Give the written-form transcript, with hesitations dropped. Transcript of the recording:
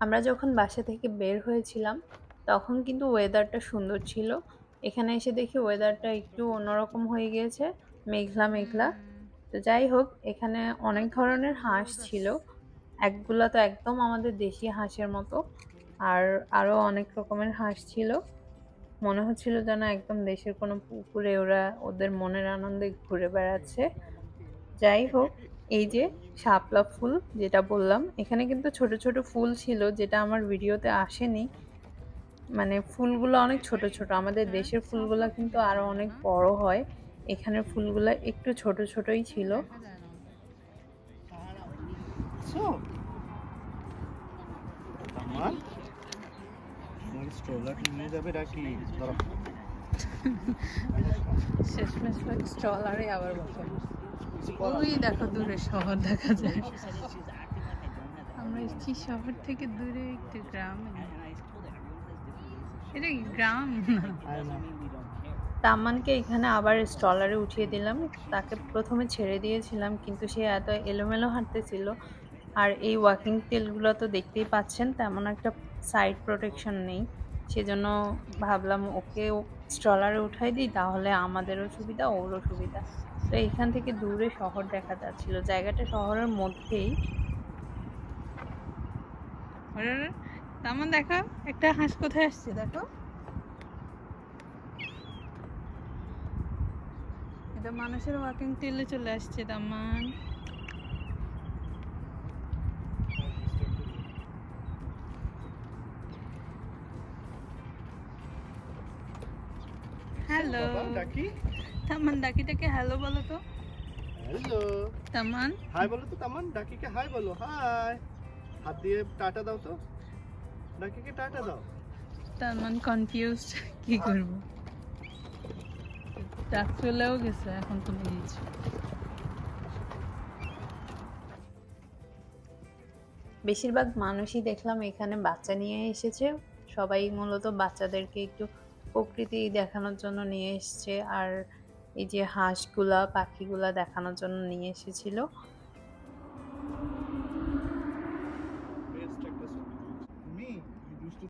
আমরা যখন বাসা থেকে বের হয়েছিলাম, তখন কিন্তু ওয়েদারটা সুন্দর ছিল। এখানে এসে দেখি ওয়েদারটা একটু অন্যরকম হয়ে গিয়েছে, মেঘলা, মেঘলা। তো যাই হোক, এখানে অনেক ধরনের হাঁস ছিল। একগুলা তো একদম আমাদের দেশি হাঁসের মতো। আর আরো অনেক রকমের হাঁস ছিল। মনে হচ্ছিল যেন একদম দেশের কোনো পুকুরে ওরা ওদের মনের আনন্দে ঘুরে বেড়াচ্ছে। যাই হোক, এই যে শাপলা ফুল যেটা বললাম, এখানে কিন্তু ছোট, ছোট ফুল ছিল যেটা আমার ভিডিওতে আসেনি। মানে ফুলগুলো অনেক ছোট, ছোট। আমাদের দেশের ফুলগুলা কিন্তু আরো অনেক বড় হয়। এখানের ফুলগুলা একটু ছোট, ছোটই ছিল। So, Taman, তোমার স্ট্রলার নিয়ে যাবে নাকি? ধরো। শেষমেশ ট্রলারে আবার বসে। ওই দেখো দূরে শহর দেখা যায়। আমরা এসেছি শহর থেকে দূরে একটু গ্রামে। এটা কি গ্রাম না? তাম্মানকে এখানে আবার স্ট্রলারে উঠিয়ে দিলাম। তাকে প্রথমে ছেড়ে দিয়েছিলাম, কিন্তু সে এত এলোমেলো হাঁটতেছিল। আর এই ওয়াকিং টেলগুলো তো দেখতেই পাচ্ছেন, তেমন একটা সাইড প্রোটেকশন নেই। সেজন্য ভাবলাম ওকে স্ট্রলারে উঠাই দিই, তাহলে আমাদেরও সুবিধা, ওরও সুবিধা। তো এখান থেকে দূরে শহর দেখা যাচ্ছিল, জায়গাটা শহরের মধ্যেই। তামান দেখো, একটা হাঁস কোথায় আসছে দেখো। এটা মানুষের ওয়াকিং টেলে চলে আসছে তামান। হ্যালো ডাকি। তামান, ডাকিটাকে হ্যালো বলো তো। হ্যালো। তামান, হাই বলো তো তামান, ডাকিকে হাই বলো। হাই। হাত দিয়ে টাটা দাও তো। ডাকিকে টাটা দাও। তামান কনফিউজড, কি করব। ডাক চলেও গেছে, এখন তুমি দিয়েছো। বেশিরভাগ মানুষই দেখলাম এখানে বাচ্চা নিয়ে এসেছে। সবাই মূলত বাচ্চাদেরকে একটু প্রকৃতি দেখানোর জন্য নিয়ে এসছে। আর এই যে হাঁসগুলা, পাখিগুলা দেখানোর জন্য নিয়ে এসেছিল।